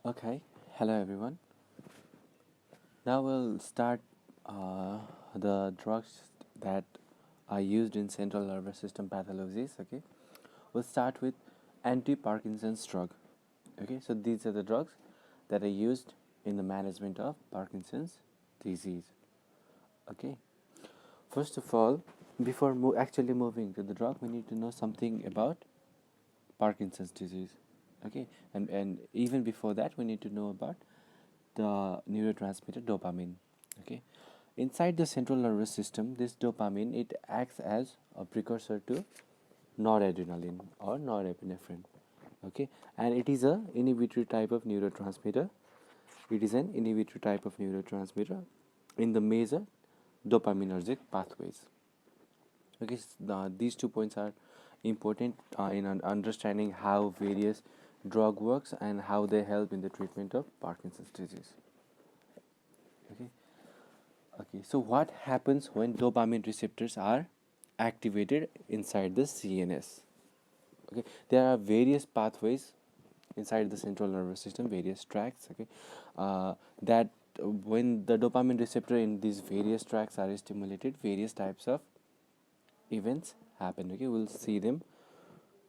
Okay, hello everyone. Now we'll start the drugs that are used in central nervous system pathologies. Okay, we'll start with anti-Parkinson's drug. Okay, so these are the drugs that are used in the management of Parkinson's disease. Okay, first of all, before actually moving to the drug, we need to know something about Parkinson's disease. Okay, and even before that, we need to know about the neurotransmitter dopamine. Okay, inside the central nervous system, this dopamine it acts as a precursor to noradrenaline or norepinephrine. Okay, and it is a inhibitory type of neurotransmitter. It is an inhibitory type of neurotransmitter in the major dopaminergic pathways. Okay, these 2 points are important in understanding how various drug works and how they help in the treatment of Parkinson's disease. Okay. Okay, so what happens when dopamine receptors are activated inside the CNS? Okay, there are various pathways inside the central nervous system, various tracts. Okay, that when the dopamine receptor in these various tracts are stimulated, various types of events happen. Okay, we'll see them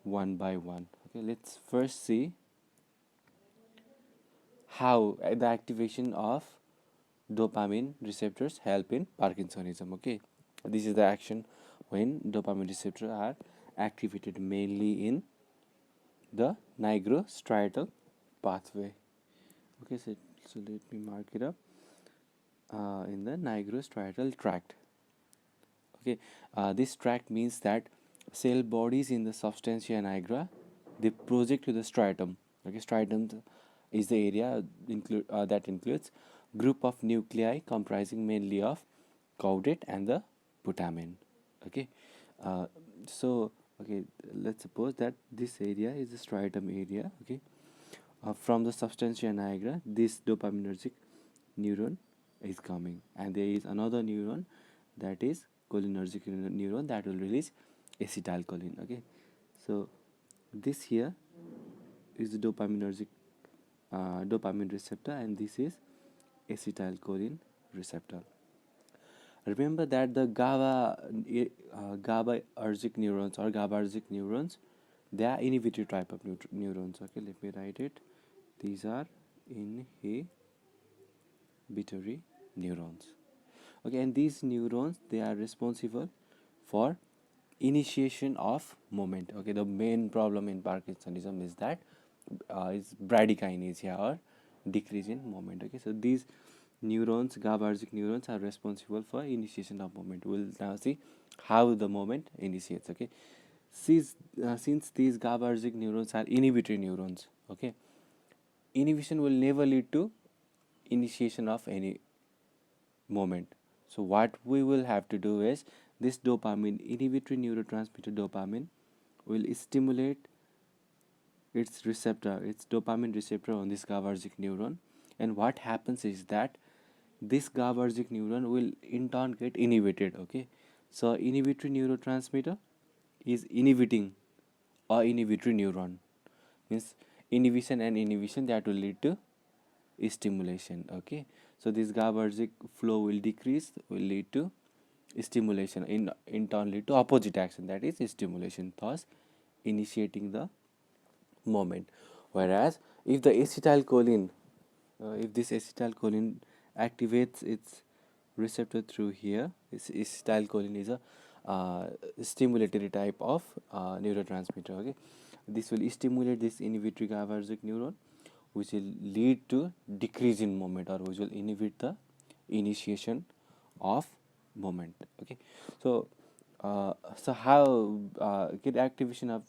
one by one. Okay, let's first see how the activation of dopamine receptors help in Parkinsonism. Okay, this is the action when dopamine receptors are activated mainly in the nigrostriatal pathway. Okay, so let me mark it up in the nigrostriatal tract. Okay, this tract means that cell bodies in the substantia nigra they project to the striatum. Okay, striatum is the area that includes group of nuclei comprising mainly of caudate and the putamen. Okay, uh, so okay, let's suppose that this area is the striatum area. Okay, from the substantia nigra, this dopaminergic neuron is coming, and there is another neuron that is cholinergic neuron that will release acetylcholine. Okay, so this here is the dopaminergic dopamine receptor, and this is acetylcholine receptor. Remember that the GABAergic neurons or GABAergic neurons, they are inhibitory type of neurons. Okay, let me write it. These are inhibitory neurons. Okay, and these neurons they are responsible for initiation of movement. Okay, the main problem in Parkinsonism is that is bradykinesia or decrease in movement. Okay, so these neurons, GABAergic neurons, are responsible for initiation of movement. We'll now see how the movement initiates. Okay, since these GABAergic neurons are inhibitory neurons, okay, inhibition will never lead to initiation of any movement. So what we will have to do is this dopamine, inhibitory neurotransmitter dopamine, will stimulate its receptor, its dopamine receptor on this GABAergic neuron. And what happens is that this GABAergic neuron will in turn get inhibited. Okay, so inhibitory neurotransmitter is inhibiting a inhibitory neuron, means inhibition and inhibition that will lead to stimulation. Okay, so this GABAergic flow will decrease, will lead to stimulation, in turn lead to opposite action, that is stimulation, thus initiating the movement. Whereas if the acetylcholine, if this acetylcholine activates its receptor through here, this acetylcholine is a stimulatory type of neurotransmitter. Okay, this will stimulate this inhibitory GABAergic neuron, which will lead to decrease in movement, or which will inhibit the initiation of movement. Okay, so so how get activation of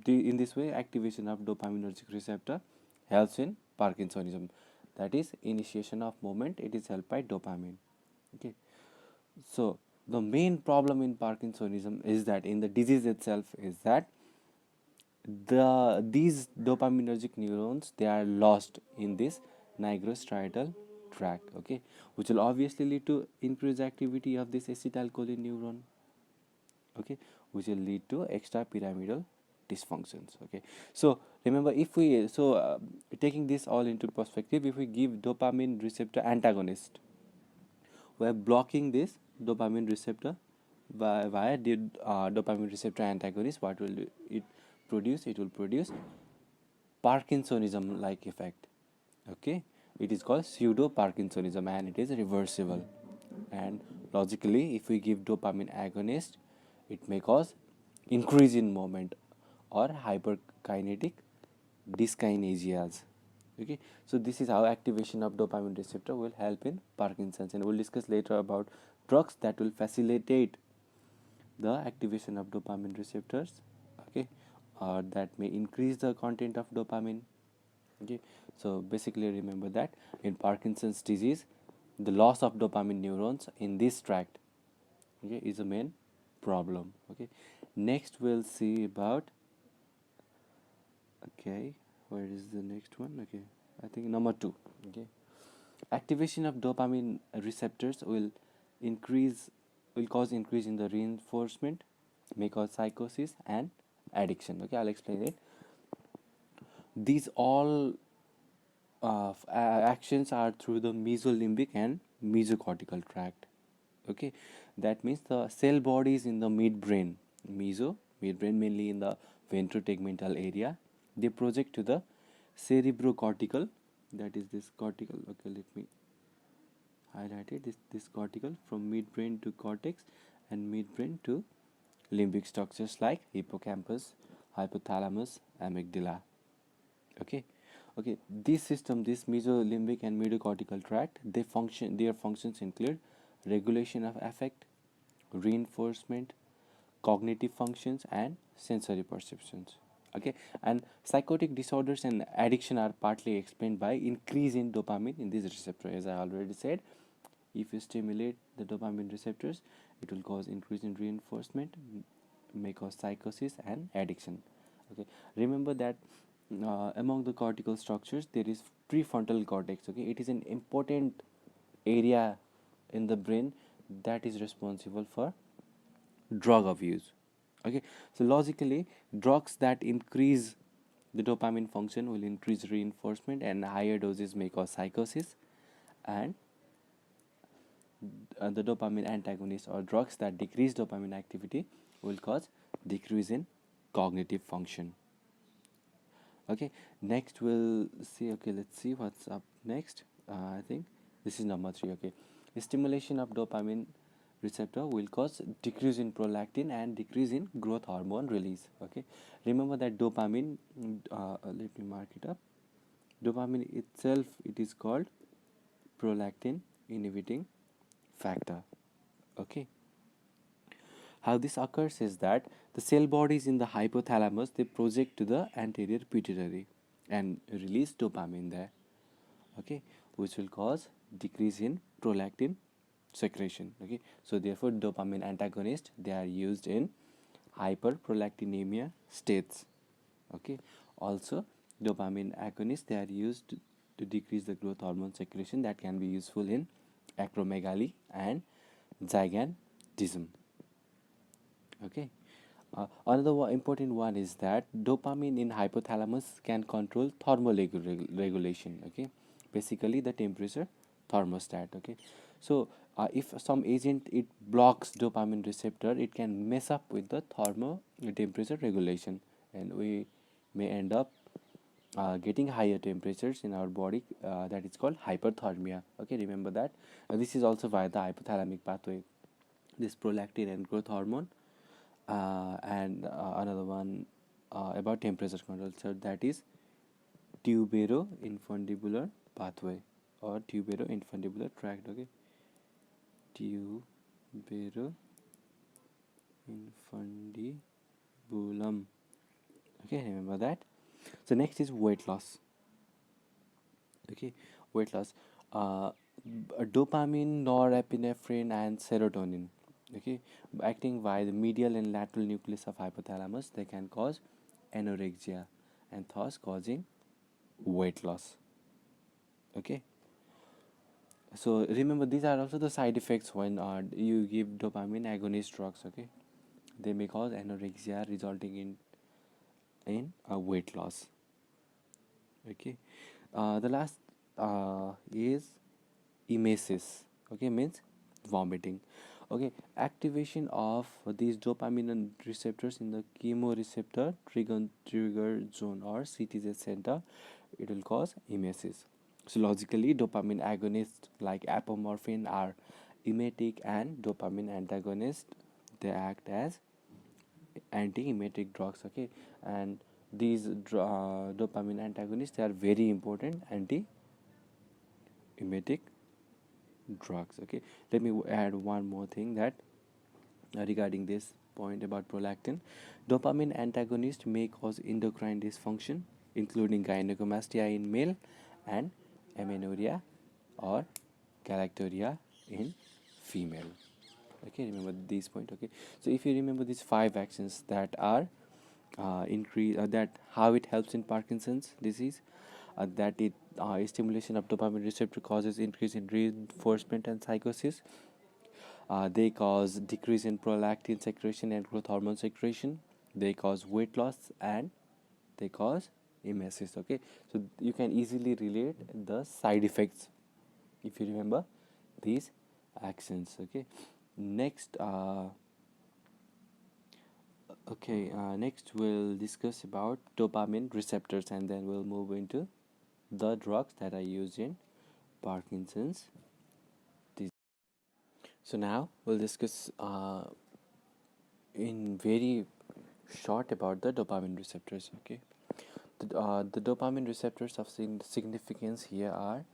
in this way activation of dopaminergic receptor helps in Parkinsonism, that is initiation of movement, it is helped by dopamine. Okay, so the main problem in Parkinsonism is that in the disease itself is that these dopaminergic neurons they are lost in this nigrostriatal tract. Okay, which will obviously lead to increased activity of this acetylcholine neuron. Okay, which will lead to extrapyramidal dysfunctions. Okay, so remember, if we taking this all into perspective, if we give dopamine receptor antagonist, we're blocking this dopamine receptor via the dopamine receptor antagonist. What will it produce? It will produce Parkinsonism like effect. Okay, it is called pseudo Parkinsonism and it is reversible. And logically, if we give dopamine agonist, it may cause increase in moment or hyperkinetic dyskinesias. Okay, so this is how activation of dopamine receptor will help in Parkinson's, and we'll discuss later about drugs that will facilitate the activation of dopamine receptors. Okay, or that may increase the content of dopamine. Okay, so basically remember that in Parkinson's disease, the loss of dopamine neurons in this tract, okay, is a main problem. Okay, next we'll see about, okay, where is the next one? Okay, I think number 2. Okay, activation of dopamine receptors increase will cause increase in the reinforcement, may cause psychosis and addiction. Okay, I'll explain it. These all actions are through the mesolimbic and mesocortical tract. Okay, that means the cell bodies in the midbrain, midbrain mainly in the ventrotegmental area, they project to the cerebrocortical, that is this cortical. Okay, let me highlight it. This cortical, from midbrain to cortex and midbrain to limbic structures like hippocampus, hypothalamus, amygdala. Okay, okay, this system, this mesolimbic and mesocortical tract, their functions include regulation of affect, reinforcement, cognitive functions and sensory perceptions. Okay, and psychotic disorders and addiction are partly explained by increase in dopamine in this receptor. As I already said, if you stimulate the dopamine receptors, it will cause increase in reinforcement, may cause psychosis and addiction. Okay, remember that among the cortical structures there is prefrontal cortex. Okay, it is an important area in the brain that is responsible for drug abuse. Okay, so logically, drugs that increase the dopamine function will increase reinforcement, and higher doses may cause psychosis. And the dopamine antagonists or drugs that decrease dopamine activity will cause decrease in cognitive function. Okay, next we'll see. Okay, let's see what's up next. I think this is number 3. Okay, stimulation of dopamine receptor will cause decrease in prolactin and decrease in growth hormone release. Okay, remember that dopamine, let me mark it up. Dopamine itself, it is called prolactin inhibiting factor. Okay, how this occurs is that the cell bodies in the hypothalamus, they project to the anterior pituitary and release dopamine there. Okay, which will cause decrease in prolactin secretion. Okay, so therefore dopamine antagonist, they are used in hyperprolactinemia states. Okay, also dopamine agonists, they are used to decrease the growth hormone secretion, that can be useful in acromegaly and gigantism. Okay, another important one is that dopamine in hypothalamus can control thermoregulation. Okay, basically the temperature thermostat. Okay, so if some agent it blocks dopamine receptor, it can mess up with the temperature regulation, and we may end up getting higher temperatures in our body, that is called hyperthermia. Okay, remember that. This is also via the hypothalamic pathway, this prolactin and growth hormone. And another one about temperature control, so that is tuberoinfundibular pathway or tuberoinfundibular tract. Okay, tuberoinfundibulum. Okay, remember that. So next is weight loss. Okay, weight loss, dopamine, norepinephrine and serotonin, okay, acting via the medial and lateral nucleus of hypothalamus, they can cause anorexia and thus causing weight loss. Okay, so remember these are also the side effects when you give dopamine agonist drugs. Okay, they may cause anorexia resulting in in weight loss. Okay, the last is emesis. Okay, means vomiting. Okay, activation of these dopamine receptors in the chemoreceptor trigger zone or CTZ center, it will cause emesis. So logically, dopamine agonists like apomorphine are emetic, and dopamine antagonists, they act as anti-emetic drugs. Okay, and these dopamine antagonists, they are very important anti-emetic drugs. Okay, let me add one more thing that regarding this point about prolactin, dopamine antagonists may cause endocrine dysfunction, including gynecomastia in male and amenorrhea or galactorrhea in female. Okay, remember these point. Okay, so if you remember these five actions that are increase that how it helps in Parkinson's disease, that it stimulation of dopamine receptor causes increase in reinforcement and psychosis. They cause decrease in prolactin secretion and growth hormone secretion. They cause weight loss, and they cause emesis. Okay, so you can easily relate the side effects if you remember these actions. Okay, next next we'll discuss about dopamine receptors, and then we'll move into the drugs that are used in Parkinson's disease. So now we'll discuss in very short about the dopamine receptors. Okay, the dopamine receptors of significance here are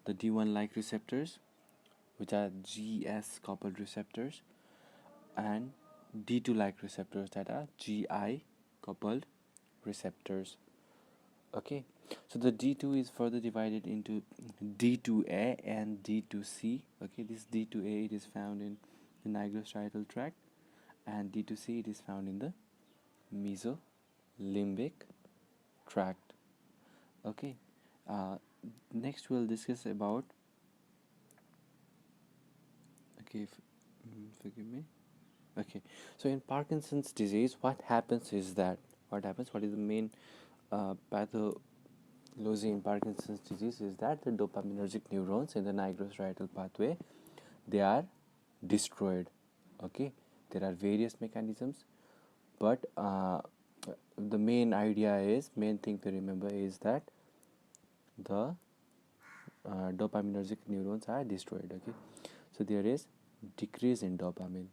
the D1 like receptors, which are GS coupled receptors, and D2 like receptors, that are GI coupled receptors. Okay, so the D2 is further divided into D2A and D2C. Okay, this D2A, it is found in the nigrostriatal tract, and D2C, it is found in the mesolimbic tract. Okay, uh, next we'll discuss about, okay, forgive me. Okay, so in Parkinson's disease, what happens is that, what is the main pathology in Parkinson's disease is that the dopaminergic neurons in the nigrostriatal pathway, they are destroyed. Okay, there are various mechanisms, but the main thing to remember is that the dopaminergic neurons are destroyed. Okay, so there is decrease in dopamine.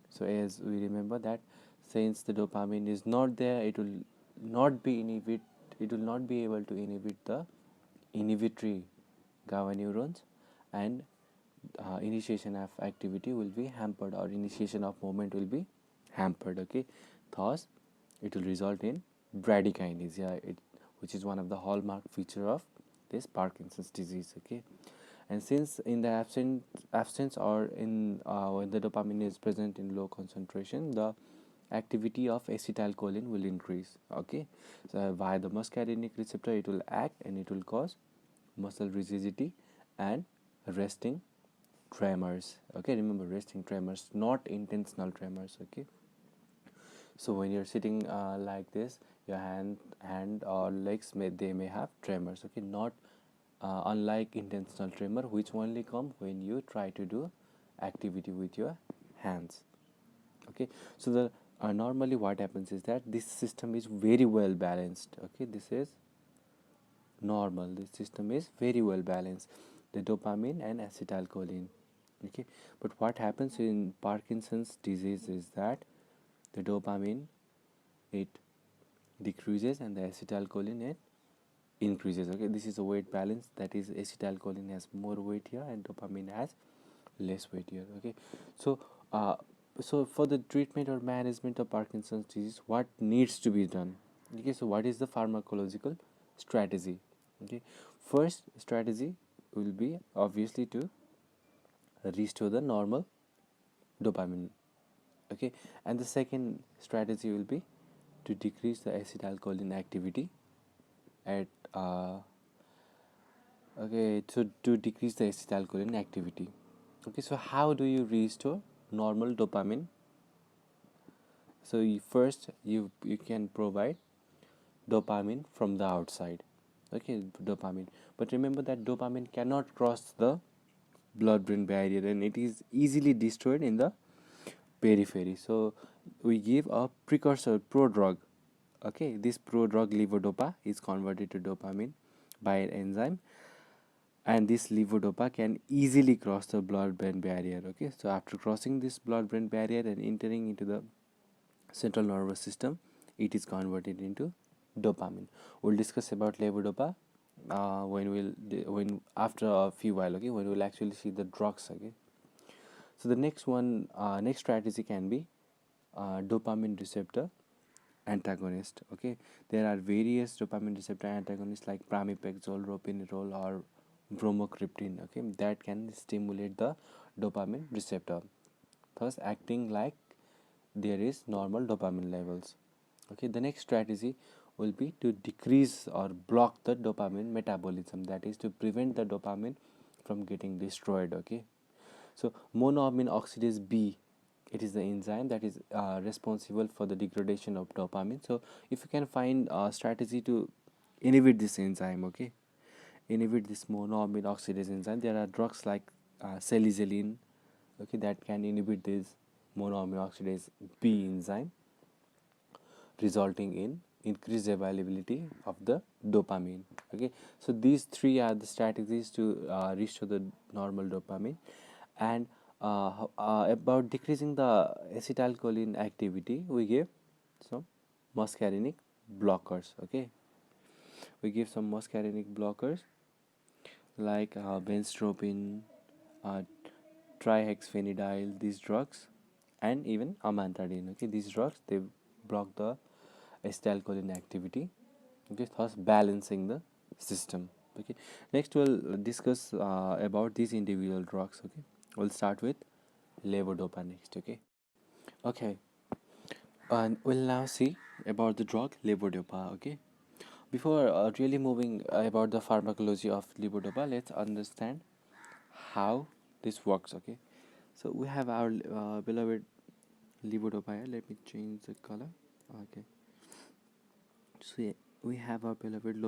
So as we remember that, since the dopamine is not there, not be inhibit it will not be able to inhibit the inhibitory GABA neurons, and initiation of activity will be hampered, or initiation of movement will be hampered. Okay, thus it will result in bradykinesia, which is one of the hallmark feature of this Parkinson's disease. Okay, and since in the absence or in when the dopamine is present in low concentration, the activity of acetylcholine will increase. Okay, so via the muscarinic receptor it will act, and it will cause muscle rigidity and resting tremors. Okay, remember, resting tremors, not intentional tremors. Okay, so when you're sitting like this, your hand or legs may have tremors. Okay, not unlike intentional tremor, which only come when you try to do activity with your hands. Okay, so the normally what happens is that this system is very well balanced. Okay, this is normal, this system is very well balanced, the dopamine and acetylcholine. Okay, but what happens in Parkinson's disease is that the dopamine, it decreases, and the acetylcholine, it increases. Okay, this is a weight balance, that is acetylcholine has more weight here and dopamine has less weight here. Okay, so so for the treatment or management of Parkinson's disease, what needs to be done? Okay, so what is the pharmacological strategy? Okay, first strategy will be obviously to restore the normal dopamine. Okay, and the second strategy will be to decrease the acetylcholine activity at okay, so to decrease the acetylcholine activity. Okay, so how do you restore normal dopamine? So first you can provide dopamine from the outside. Okay, dopamine. But remember that dopamine cannot cross the blood brain barrier, and it is easily destroyed in the periphery. So we give a precursor prodrug. Okay, this prodrug levodopa is converted to dopamine by an enzyme, and this levodopa can easily cross the blood brain barrier. Okay, so after crossing this blood brain barrier and entering into the central nervous system, it is converted into dopamine. We'll discuss about levodopa when after a few while. Okay, when we'll actually see the drugs. Okay, so the next strategy can be dopamine receptor antagonist. Okay, there are various dopamine receptor antagonists like pramipexole, ropinirole, or bromocriptine. Okay, that can stimulate the dopamine receptor, thus acting like there is normal dopamine levels. Okay, the next strategy will be to decrease or block the dopamine metabolism, that is to prevent the dopamine from getting destroyed. Okay, so monoamine oxidase B, it is the enzyme that is responsible for the degradation of dopamine. So if you can find a strategy to inhibit this enzyme, okay, inhibit this monoamine oxidase enzyme, there are drugs like salicylic, okay, that can inhibit this monoamine oxidase B enzyme, resulting in increased availability of the dopamine. Okay, so these three are the strategies to restore the normal dopamine. And about decreasing the acetylcholine activity, we give some muscarinic blockers. Okay, we give some muscarinic blockers like benztropine, uh, trihexyphenidyl, these drugs, and even amantadine. Okay, these drugs, they block the acetylcholine activity, okay, thus balancing the system. Okay, next we'll discuss about these individual drugs. Okay, we'll start with levodopa next. Okay, and we'll now see about the drug levodopa. Okay, before really moving about the pharmacology of levodopa, let's understand how this works. Okay, so we have our beloved levodopa here. Let me change the color. Okay, so yeah, we have our beloved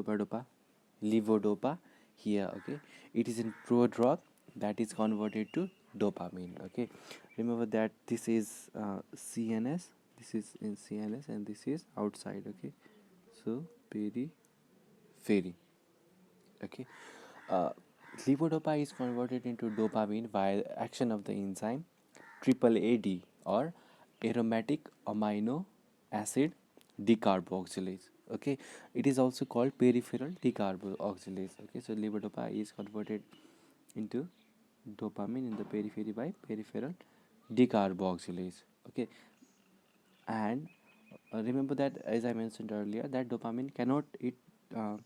levodopa here. Okay, it is in prodrug that is converted to dopamine. Okay, remember that this is CNS, this is in CNS, and this is outside. Okay, so periphery. Okay, uh, levodopa is converted into dopamine via action of the enzyme triple AD, or aromatic amino acid decarboxylase. Okay, it is also called peripheral decarboxylase. Okay, so levodopa is converted into dopamine in the periphery by peripheral decarboxylase. Okay, and remember that, as I mentioned earlier, that dopamine uh,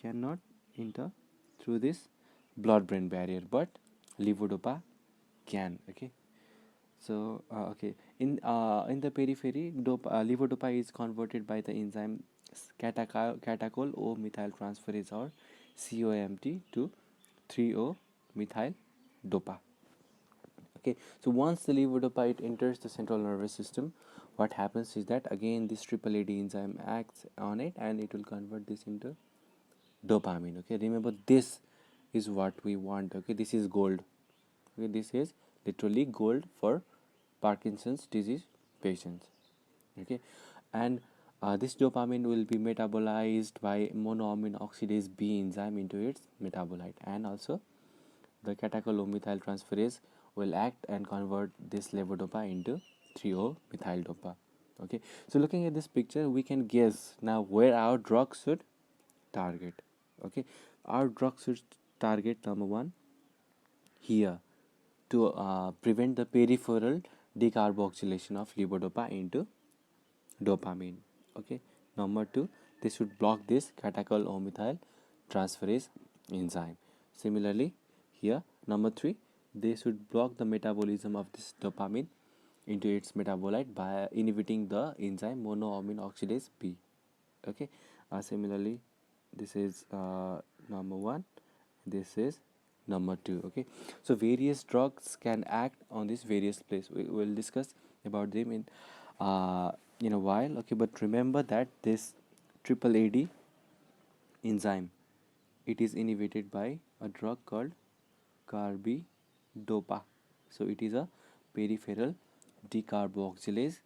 cannot enter through this blood brain barrier, but levodopa can. Okay, so in the periphery, levodopa is converted by the enzyme catechol O methyl transferase, or COMT, to 3O methyl dopa. Okay, so once the levodopa it enters the central nervous system, what happens is that again this triple AD enzyme acts on it, and it will convert this into dopamine. Okay, remember this is what we want. Okay, this is gold. Okay, this is literally gold for Parkinson's disease patients. Okay, and this dopamine will be metabolized by monoamine oxidase B enzyme into its metabolite, and also the catechol-O-methyl transferase will act and convert this levodopa into 3O-methyl dopa. Okay, so looking at this picture, we can guess now where our drug should target. Okay, our drug should target number one here, to prevent the peripheral decarboxylation of levodopa into dopamine. Okay, number two, they should block this catechol O methyl transferase enzyme. Similarly, here number three, they should block the metabolism of this dopamine into its metabolite by inhibiting the enzyme monoamine oxidase B. Okay, similarly, this is number one, this is number two. Okay, so various drugs can act on these various places. We will discuss about them uh, in a while. Okay, but remember that this triple AD enzyme. It is inhibited by a drug called carbidopa. So it is a peripheral decarboxylase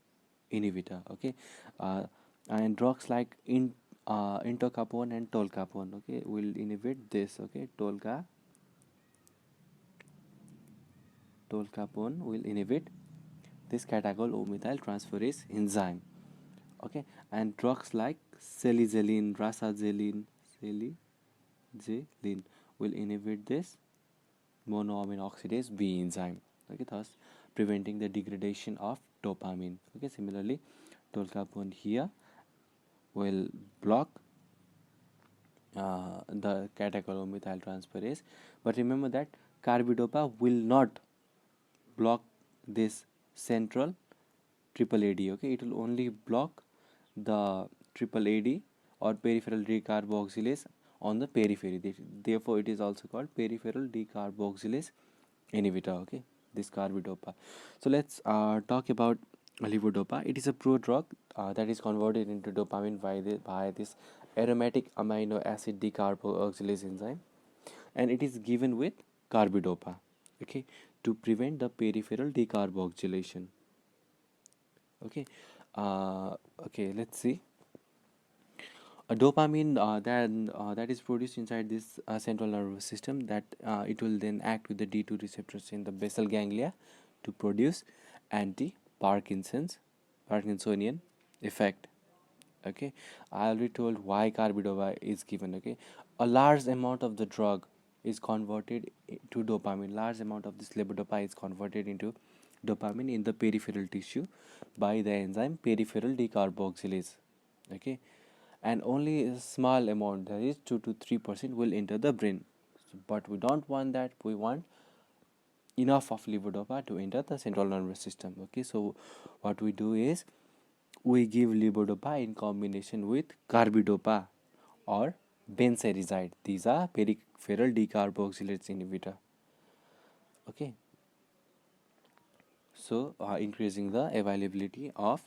inhibitor. Okay, uh, and drugs like intocapone and tolcapone, okay, will inhibit this. Okay, tolcapone will inhibit this catechol O methyl transferase enzyme. Okay, and drugs like salicylic, rasazyline, salicylic will inhibit this monoamine oxidase B enzyme. Okay, thus preventing the degradation of dopamine. Okay, similarly, tolcapone here will block the catechol methyl transferase, but remember that carbidopa will not block this central triple AD. Okay, it will only block the triple AD or peripheral decarboxylase on the periphery. Therefore, it is also called peripheral decarboxylase inhibitor. Okay, this carbidopa. So let's talk about levodopa. It is a prodrug that is converted into dopamine by this aromatic amino acid decarboxylase enzyme, and it is given with carbidopa. Okay, to prevent the peripheral decarboxylation. Okay, uh, okay, let's see. A dopamine that is produced inside this central nervous system, that it will then act with the D2 receptors in the basal ganglia to produce Parkinsonian effect. Okay, I already told why carbidopa is given. Okay, a large amount of the drug is converted to dopamine. Large amount of this levodopa is converted into dopamine in the peripheral tissue by the enzyme peripheral decarboxylase. Okay, and only a small amount, that is 2 to 3%, will enter the brain. But we don't want that. We want enough of levodopa to enter the central nervous system. Okay, so what we do is we give levodopa in combination with carbidopa or benserizide. These are peripheral decarboxylase inhibitor. Okay, so increasing the availability of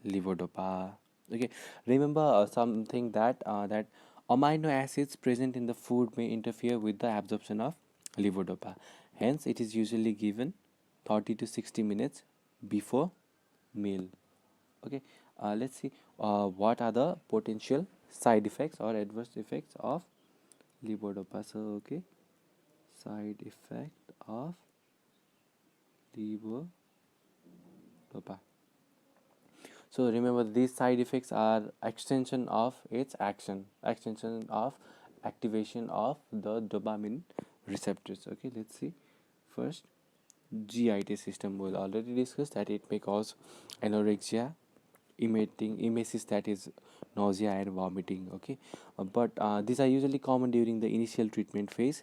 levodopa. Okay, remember something that amino acids present in the food may interfere with the absorption of levodopa. Hence, it is usually given 30 to 60 minutes before meal. Okay, let's see what are the potential side effects or adverse effects of levodopa. So, okay, side effect of levodopa. So remember, these side effects are extension of its action, extension of activation of the dopamine receptors. Okay, let's see. First, GIT system. We'll already discuss that it may cause anorexia, emesis, that is nausea and vomiting. Okay, but these are usually common during the initial treatment phase,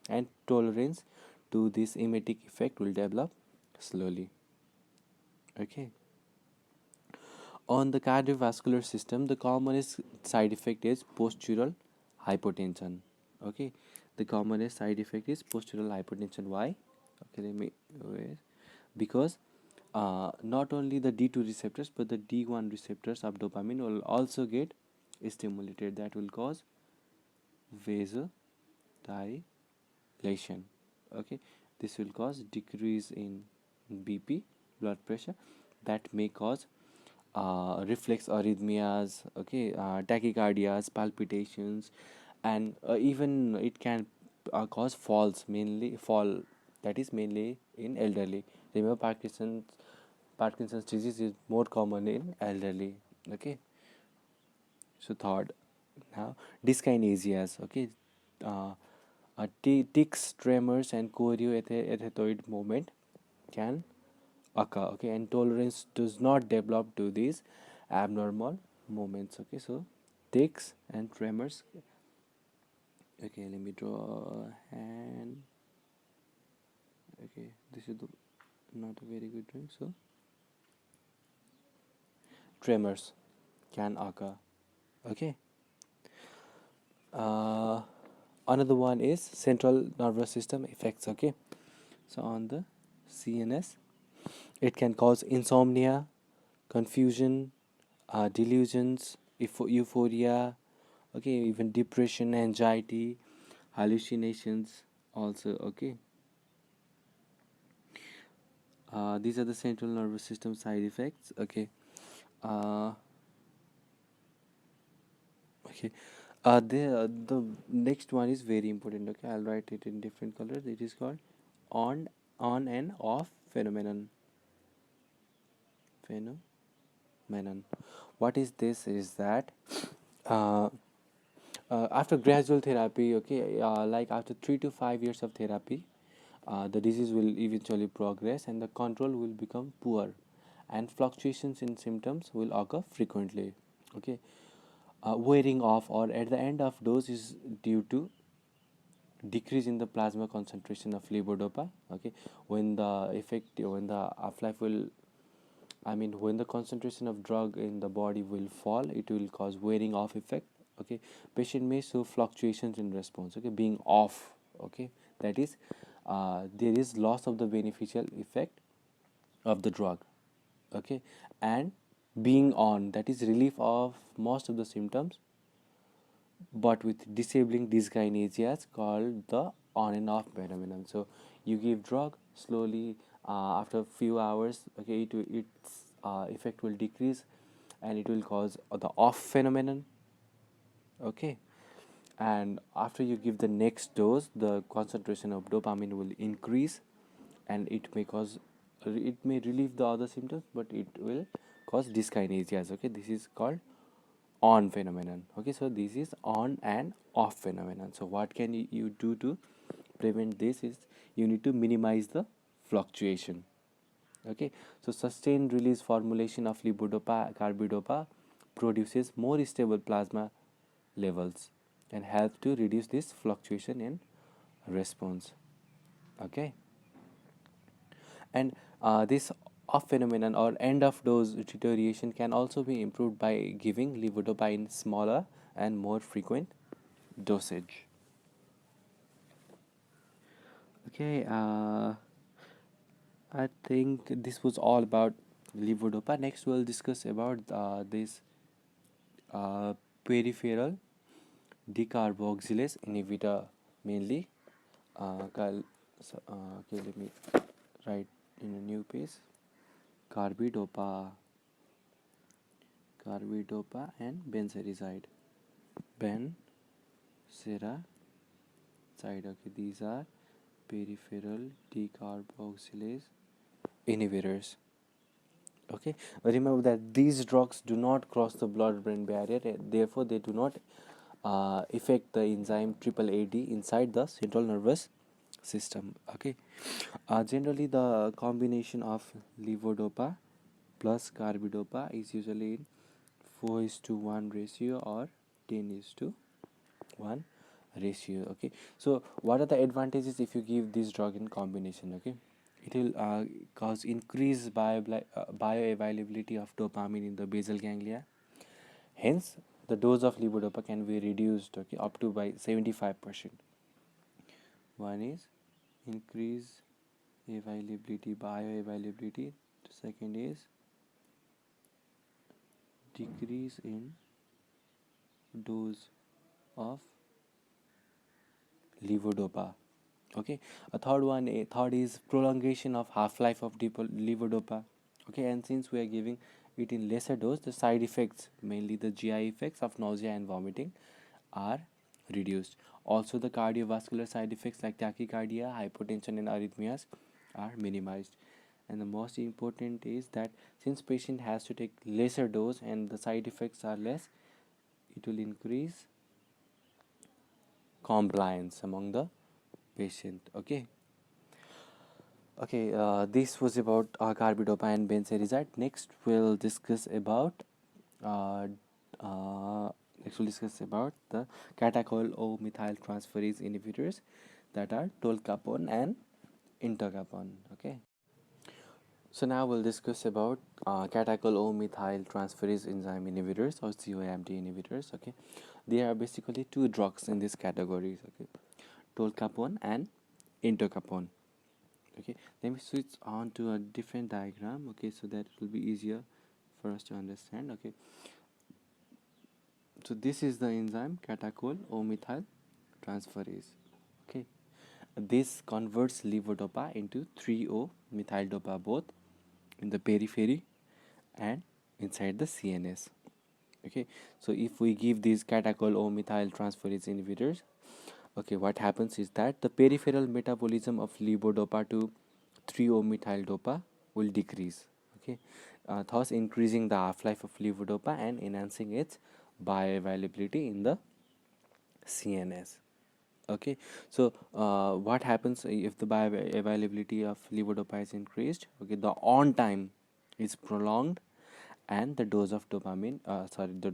and tolerance to this emetic effect will develop slowly. Okay. On the cardiovascular system, the commonest side effect is postural hypotension. Okay, the commonest side effect is postural hypotension. Why? Okay, let me wait. Because not only the D2 receptors but the D1 receptors of dopamine will also get stimulated. That will cause vasodilation. Okay, this will cause decrease in BP, blood pressure, that may cause reflex arrhythmias, okay, tachycardias, palpitations, and even it can cause falls, mainly fall, that is mainly in elderly. Remember, Parkinson's disease is more common in elderly. Okay, so third, now dyskinesias. Okay, uh, tics, tremors, and choreoathetoid movement can occur. Okay, and tolerance does not develop to these abnormal movements. Okay, so tics and tremors. Okay, let me draw a hand. Okay, this is not a very good drawing. So tremors can occur. Okay, uh, another one is central nervous system effects. Okay, so on the CNS, it can cause insomnia, confusion, delusions, euphoria, okay, even depression, anxiety, hallucinations also, okay. These are the central nervous system side effects, okay. uh, okay. The next one is very important, okay. I'll write it in different colors. It is called on on and off phenomenon. What is this is that uh, after gradual therapy, okay, like after 3 to 5 years of therapy, the disease will eventually progress and the control will become poor, and fluctuations in symptoms will occur frequently. Okay, wearing off or at the end of dose is due to decrease in the plasma concentration of levodopa. Okay, when the half life will, I mean, when the concentration of drug in the body will fall, it will cause wearing off effect. Okay, patient may show fluctuations in response. Okay, being off. Okay, that is, there is loss of the beneficial effect of the drug. Okay, and being on, that is relief of most of the symptoms, but with disabling dyskinesias called the on and off phenomenon. So you give drug slowly, after a few hours, okay, its effect will decrease and it will cause the off phenomenon, okay. And after you give the next dose, the concentration of dopamine will increase and it may relieve the other symptoms, but it will cause dyskinesias, okay. This is called on phenomenon, okay. So this is on and off phenomenon. So what can you do to prevent this is you need to minimize the fluctuation, okay. So sustained release formulation of levodopa carbidopa produces more stable plasma levels and help to reduce this fluctuation in response, okay. And this off phenomenon or end of dose deterioration can also be improved by giving levodopa in smaller and more frequent dosage. Okay, I think this was all about levodopa. Next, we'll discuss about this uh, peripheral decarboxylase inhibitor mainly. Okay, let me write in a new page. Carbidopa, carbidopa, and benzerizide. Benzerazide. Okay, these are peripheral decarboxylase inhibitors. Okay, remember that these drugs do not cross the blood-brain barrier, therefore they do not affect the enzyme triple AD inside the central nervous system. Okay, generally the combination of levodopa plus carbidopa is usually in 4:1 ratio or 10:1 ratio, okay. So what are the advantages if you give this drug in combination, okay? It will cause increased bioavailability of dopamine in the basal ganglia. Hence the dose of levodopa can be reduced, okay, up to by 75%. One is increase availability, bioavailability. The second is decrease in dose of levodopa, okay. A third is prolongation of half life of levodopa, okay. And since we are giving it in lesser dose, the side effects, mainly the GI effects of nausea and vomiting, are reduced. Also the cardiovascular side effects like tachycardia, hypotension, and arrhythmias are minimized. And the most important is that since patient has to take lesser dose and the side effects are less, it will increase compliance among the patient, okay. Okay, this was about carbidopa and benzerizide. Uh, uh, next we'll discuss about the catechol O methyl transferase inhibitors, that are tolcapone and entacapone. Okay. So now we'll discuss about catechol O methyl transferase enzyme inhibitors or COMT inhibitors. Okay, they are basically two drugs in this category. Okay, tolcapone and entacapone. Okay, let me switch on to a different diagram, okay, so that it will be easier for us to understand. Okay, So this is the enzyme catechol O methyl transferase. Okay, this converts levodopa into 3O methyl dopa both in the periphery and inside the CNS. Okay, so if we give these catechol O methyl transferase inhibitors, okay, what happens is that the peripheral metabolism of levodopa to 3O methyl dopa will decrease. Okay, thus increasing the half-life of levodopa and enhancing its bioavailability in the CNS. Okay, so what happens if the bioavailability of levodopa is increased? Okay, the on time is prolonged and the dose of the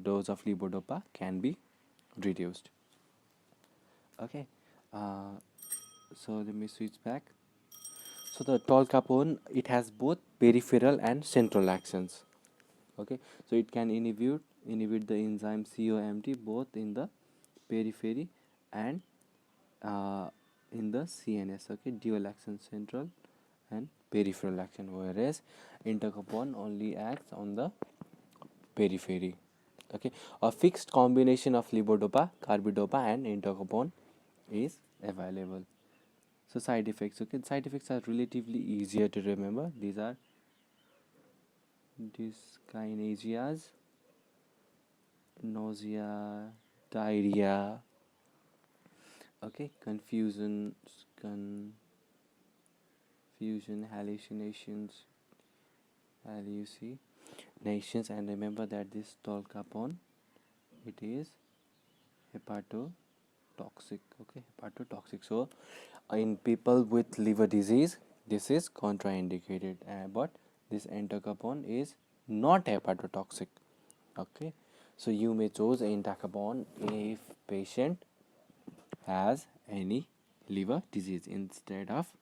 dose of levodopa can be reduced. Okay, uh, so let me switch back. So the tolcapone, it has both peripheral and central actions. Okay, so it can inhibit the enzyme COMT both in the periphery and uh, in the CNS. Okay, dual action, central and peripheral action, whereas entacapone only acts on the periphery. Okay, a fixed combination of levodopa, carbidopa and entacapone is available. So side effects. Okay, side effects are relatively easier to remember. These are dyskinesias, nausea, diarrhea. Okay, confusion, hallucinations, and remember that this tolcapone, it is hepatotoxic. Okay, hepatotoxic. So in people with liver disease, this is contraindicated, but this entacapone is not hepatotoxic. Okay, so you may choose entacapone if patient has any liver disease instead of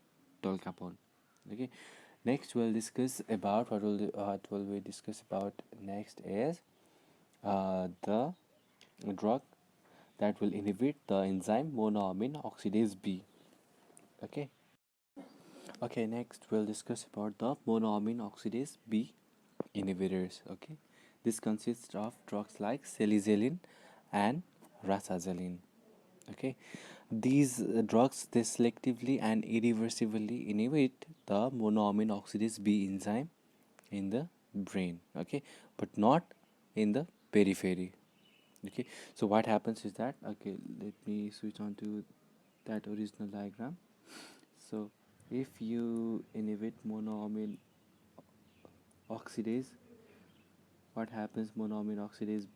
tolcapone. Okay, next we'll discuss about what will we discuss about next is the drug that will inhibit the enzyme monoamine oxidase B. Okay. Okay, next we'll discuss about the monoamine oxidase B inhibitors. Okay, this consists of drugs like salicylic and rasazyline. Okay, these drugs, they selectively and irreversibly inhibit the monoamine oxidase B enzyme in the brain. Okay, but not in the periphery. Okay, so what happens is that, okay, let me switch on to that original diagram. So if you inhibit monoamine oxidase, what happens, monoamine oxidase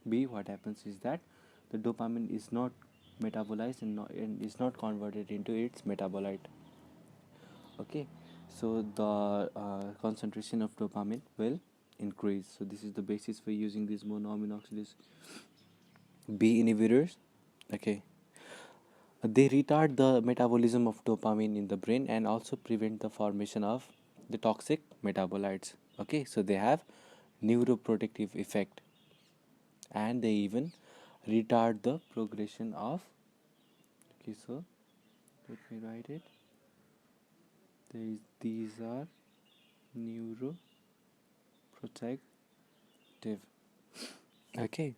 B, what happens is that the dopamine is not metabolized and is not converted into its metabolite. Okay, so the concentration of dopamine will increase. So this is the basis for using these monoamine oxidase B inhibitors. Okay, they retard the metabolism of dopamine in the brain and also prevent the formation of the toxic metabolites. Okay, so they have neuroprotective effect and they even retard the progression of, okay, so let me write it. These are neuroprotective. Okay,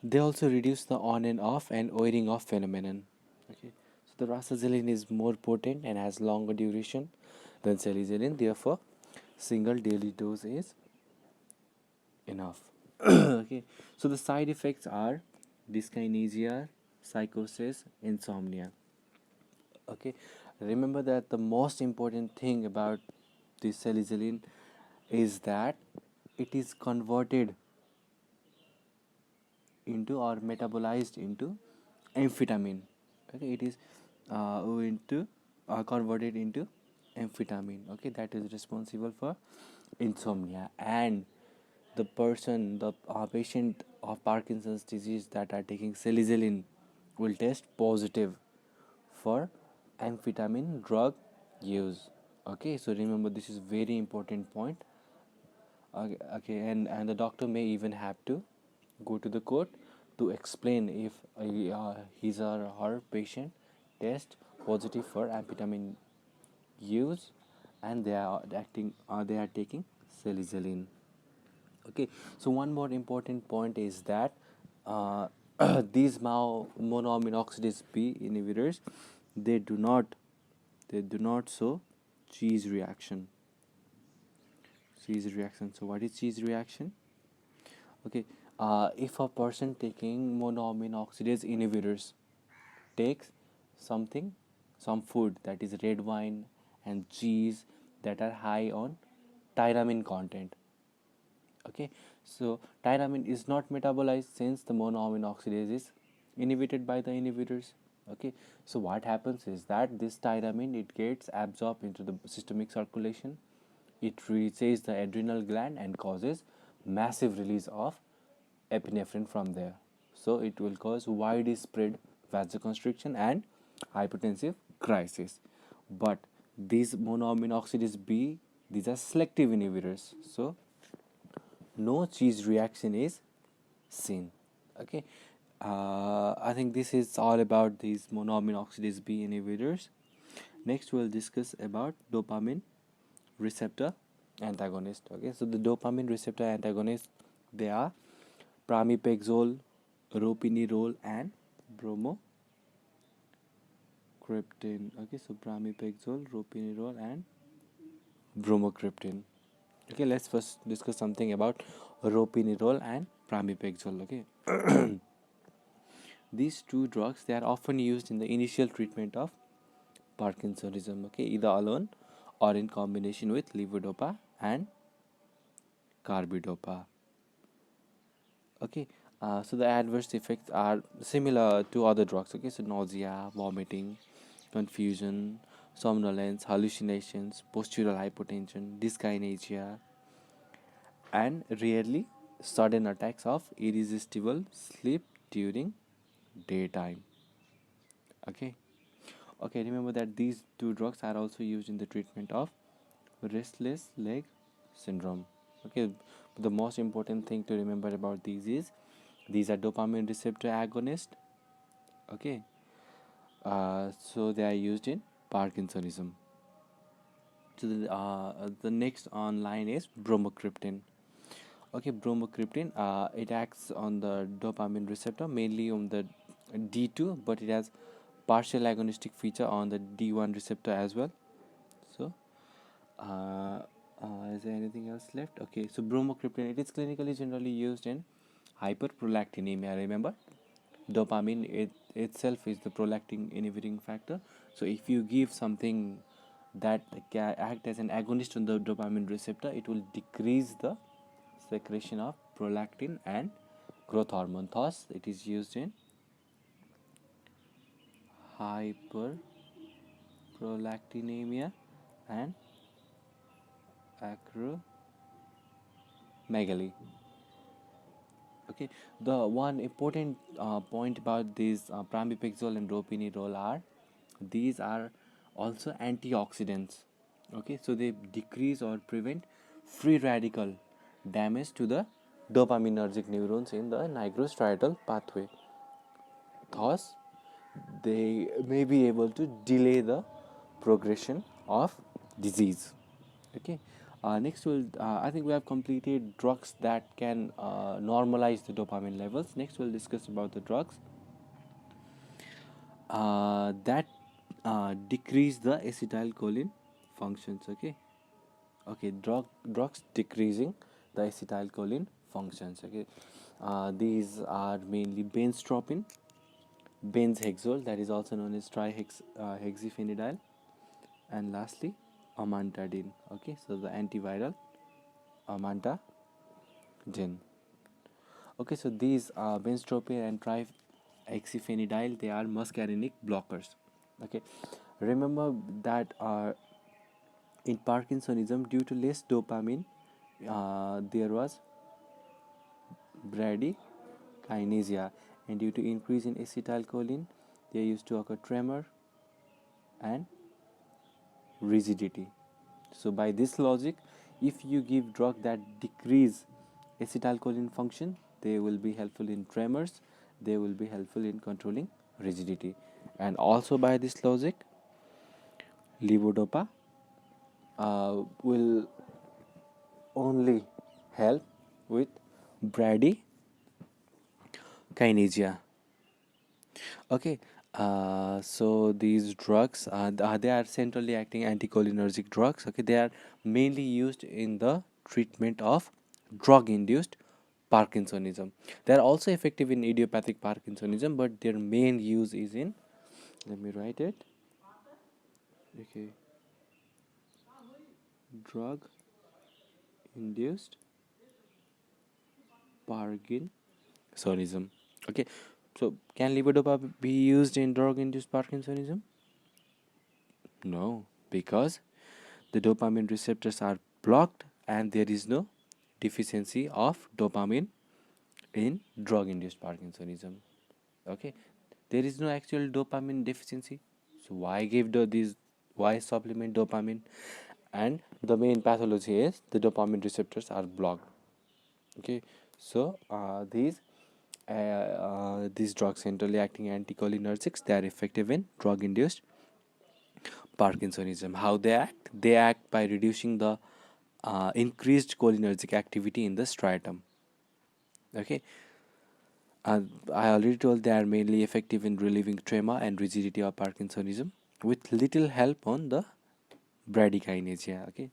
they also reduce the on and off and wearing off phenomenon. Okay, so the rasazyline is more potent and has longer duration than salicylic, therefore single daily dose is enough. Okay, so the side effects are dyskinesia, psychosis, insomnia. Okay, remember that the most important thing about this salicylic is that it is converted into or metabolized into amphetamine. Okay, it is into converted into amphetamine. Okay, that is responsible for insomnia. And the patient of Parkinson's disease that are taking salicylic will test positive for amphetamine drug use. Okay, so remember, this is very important point. Okay, and the doctor may even have to go to the court to explain if his or her patient test positive for amphetamine use and they are taking salicylic. Okay, so one more important point is that uh, these monoamine oxidase B inhibitors, they do not show cheese reaction. Cheese reaction. So what is cheese reaction? Okay, if a person taking monoamine oxidase inhibitors takes something, some food that is red wine and cheese that are high on tyramine content. Okay, so tyramine is not metabolized since the monoamine oxidase is inhibited by the inhibitors. Okay, so what happens is that this tyramine, it gets absorbed into the systemic circulation, it reaches the adrenal gland and causes massive release of epinephrine from there. So it will cause widespread vasoconstriction and hypertensive crisis. But these monoamine oxidase B, these are selective inhibitors, so no cheese reaction is seen. Okay, I think this is all about these monoamine oxidase B inhibitors. Next, we'll discuss about dopamine receptor antagonist. Okay, so the dopamine receptor antagonist, they are pramipexole, ropinirole, and bromocriptine. Okay, so pramipexole, ropinirole, and bromocriptine. Okay, let's first discuss something about ropinirole and pramipexole. Okay, these two drugs, they are often used in the initial treatment of Parkinsonism. Okay, either alone or in combination with levodopa and carbidopa. Okay, so the adverse effects are similar to other drugs. Okay, so nausea, vomiting, confusion, somnolence, hallucinations, postural hypotension, dyskinesia, and rarely sudden attacks of irresistible sleep during daytime. Okay, okay, remember that these two drugs are also used in the treatment of restless leg syndrome. Okay, the most important thing to remember about these is these are dopamine receptor agonist. Okay, so they are used in Parkinsonism. So the next online is bromocriptine. Okay, bromocriptine, it acts on the dopamine receptor mainly on the D2, but it has partial agonistic feature on the D1 receptor as well. So is there anything else left? Okay, so bromocriptine, it is clinically generally used in hyperprolactinemia. Remember, dopamine itself is the prolactin inhibiting factor. So if you give something that act as an agonist on the dopamine receptor, it will decrease the secretion of prolactin and growth hormone. Thus, it is used in hyperprolactinemia and acromegaly. Okay, the one important point about these pramipexole and ropinirole are these are also antioxidants. Okay, so they decrease or prevent free radical damage to the dopaminergic neurons in the nigrostriatal pathway. Thus, they may be able to delay the progression of disease. Okay, next I think we have completed drugs that can normalize the dopamine levels. Next we'll discuss about the drugs that decrease the acetylcholine functions. Okay, okay, drugs decreasing the acetylcholine functions. Okay, these are mainly benztropine, benzhexol, that is also known as trihexyphenidyl, and lastly amantadine. Okay, so the antiviral amantadine. Okay, so these benztropine and trihexyphenidyl, they are muscarinic blockers. Okay, remember that in Parkinsonism, due to less dopamine, there was bradykinesia, and due to increase in acetylcholine, there used to occur tremor and rigidity. So by this logic, if you give drug that decrease acetylcholine function, they will be helpful in tremors, they will be helpful in controlling rigidity. And also by this logic, levodopa will only help with kinesia. Okay, so these drugs, they are centrally acting anticholinergic drugs. Okay, they are mainly used in the treatment of drug-induced Parkinsonism. They are also effective in idiopathic Parkinsonism, but their main use is in, let me write it. Okay, drug-induced Parkinsonism. Okay, so can levodopa be used in drug-induced Parkinsonism? No, because the dopamine receptors are blocked and there is no deficiency of dopamine in drug induced Parkinsonism. Okay, there is no actual dopamine deficiency, so why give these, why supplement dopamine? And the main pathology is the dopamine receptors are blocked. Okay, so these drugs, centrally acting anticholinergics, they are effective in drug induced Parkinsonism. How they act? They act by reducing the increased cholinergic activity in the striatum. Okay, I already told they are mainly effective in relieving tremor and rigidity of Parkinsonism with little help on the bradykinesia. Okay,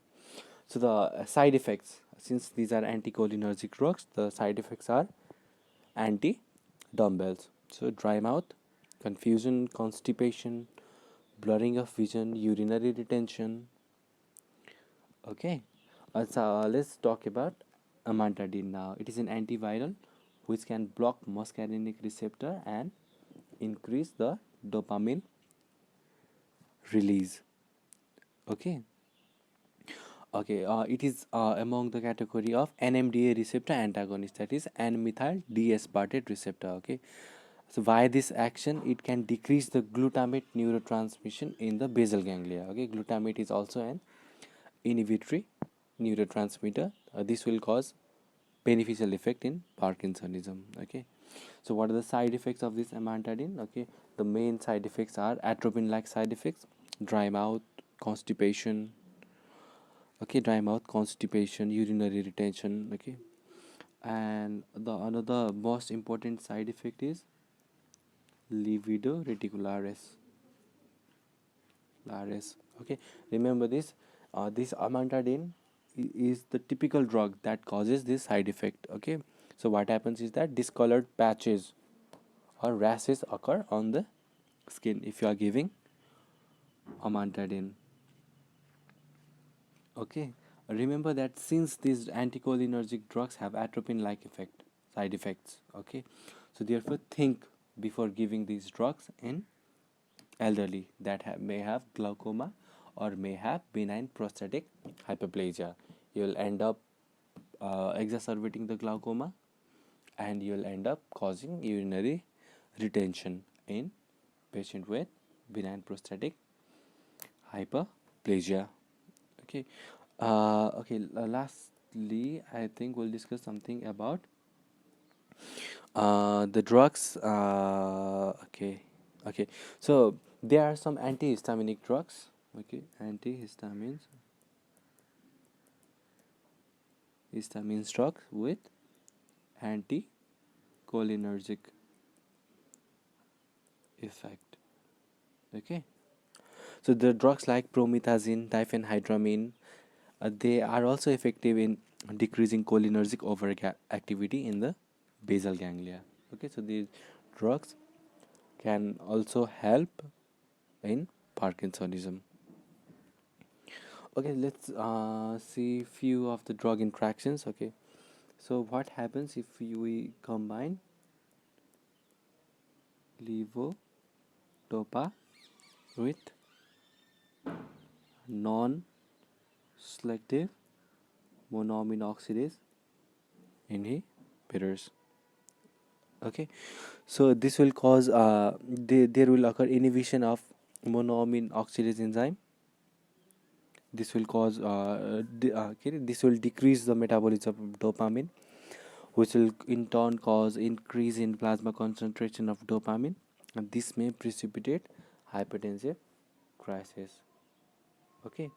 so the side effects, since these are anticholinergic drugs, the side effects are anti dumbbells. So dry mouth, confusion, constipation, blurring of vision, urinary retention. Okay, so let's talk about amantadine now. It is an antiviral which can block muscarinic receptor and increase the dopamine release. Okay, it is among the category of NMDA receptor antagonist, that is N-methyl D-aspartate receptor. Okay, so why this action? It can decrease the glutamate neurotransmission in the basal ganglia. Okay, glutamate is also an inhibitory neurotransmitter. This will cause beneficial effect in Parkinsonism. Okay, so what are the side effects of this amantadine? Okay, the main side effects are atropine-like side effects: dry mouth, constipation. Okay, dry mouth, constipation, urinary retention. Okay, and the another most important side effect is libido reticularis. Okay, remember this. This amantadine is the typical drug that causes this side effect. Okay, so what happens is that discolored patches or rashes occur on the skin if you are giving amantadine. Okay, remember that since these anticholinergic drugs have atropine-like effect side effects. Okay, so therefore think before giving these drugs in elderly that may have glaucoma or may have benign prostatic hyperplasia. You'll end up exacerbating the glaucoma and you'll end up causing urinary retention in patient with benign prostatic hyperplasia. Okay, lastly, I think we'll discuss something about the drugs. Okay, so there are some antihistaminic drugs. Okay, histamines drugs with anticholinergic effect. Okay, so the drugs like promethazine, diphenhydramine, they are also effective in decreasing cholinergic overactivity in the basal ganglia. Okay, so these drugs can also help in Parkinsonism. Okay, let's see few of the drug interactions. Okay, so what happens if we combine levodopa with non-selective monoamine oxidase inhibitors? Okay, so this will cause there will occur inhibition of monoamine oxidase enzyme. This will cause okay, this will decrease the metabolism of dopamine, which will in turn cause increase in plasma concentration of dopamine, and this may precipitate hypertensive crisis. Okay,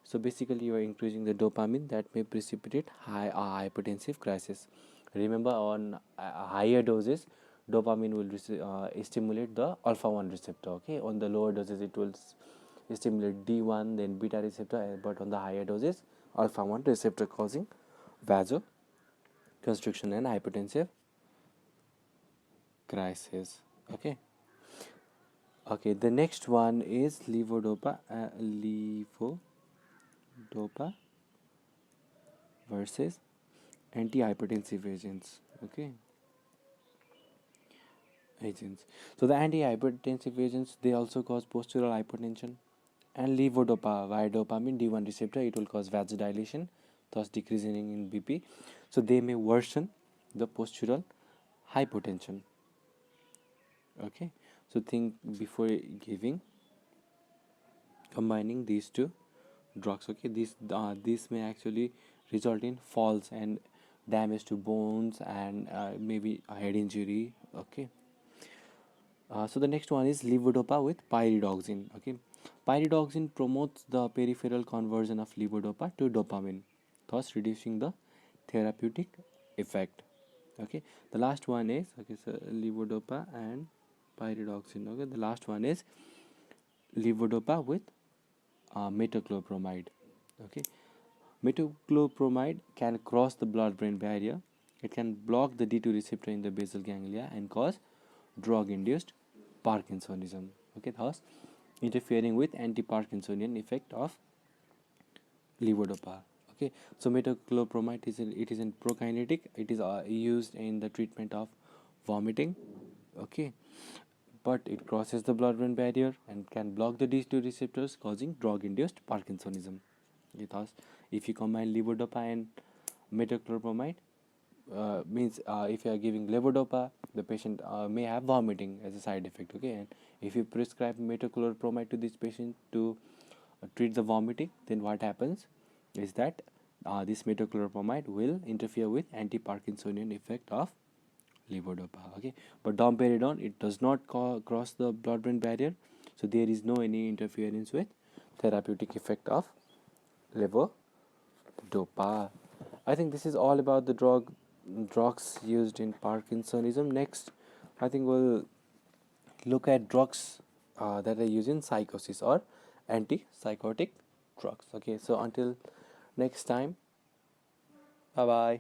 so basically you are increasing the dopamine that may precipitate hypertensive crisis. Remember, on higher doses dopamine will stimulate the alpha 1 receptor. Okay, on the lower doses it will stimulate D1, then beta receptor, but on the higher doses alpha 1 receptor, causing vasoconstriction and hypertensive crisis. Okay. Okay, the next one is levodopa versus antihypertensive agents. So the antihypertensive agents, they also cause postural hypertension, and levodopa via dopamine D1 receptor, it will cause vasodilation, thus decreasing in BP. So they may worsen the postural hypotension. Okay, so think before giving, combining these two drugs. Okay, this may actually result in falls and damage to bones and maybe a head injury. Okay, so the next one is levodopa with pyridoxine. Okay, pyridoxine promotes the peripheral conversion of levodopa to dopamine, thus reducing the therapeutic effect. Okay, the last one is, okay, so levodopa and pyridoxine. Okay, the last one is levodopa with metoclopramide. Okay, metoclopramide can cross the blood-brain barrier. It can block the D2 receptor in the basal ganglia and cause drug-induced Parkinsonism. Okay, thus interfering with anti-Parkinsonian effect of levodopa. Okay, so metoclopramide is in prokinetic. It is used in the treatment of vomiting. Okay, but it crosses the blood-brain barrier and can block the D2 receptors, causing drug-induced Parkinsonism. Okay, thus, if you combine levodopa and metoclopramide, means if you are giving levodopa, the patient may have vomiting as a side effect. Okay, and if you prescribe metoclopramide to this patient to treat the vomiting, then what happens is that this metoclopramide will interfere with anti-Parkinsonian effect of levodopa. Okay, but domperidone, it does not cross the blood-brain barrier, so there is no any interference with therapeutic effect of levodopa. I think this is all about the drugs used in Parkinsonism. Next, I think we'll look at drugs that are used in psychosis or antipsychotic drugs. Okay, so until next time, bye bye.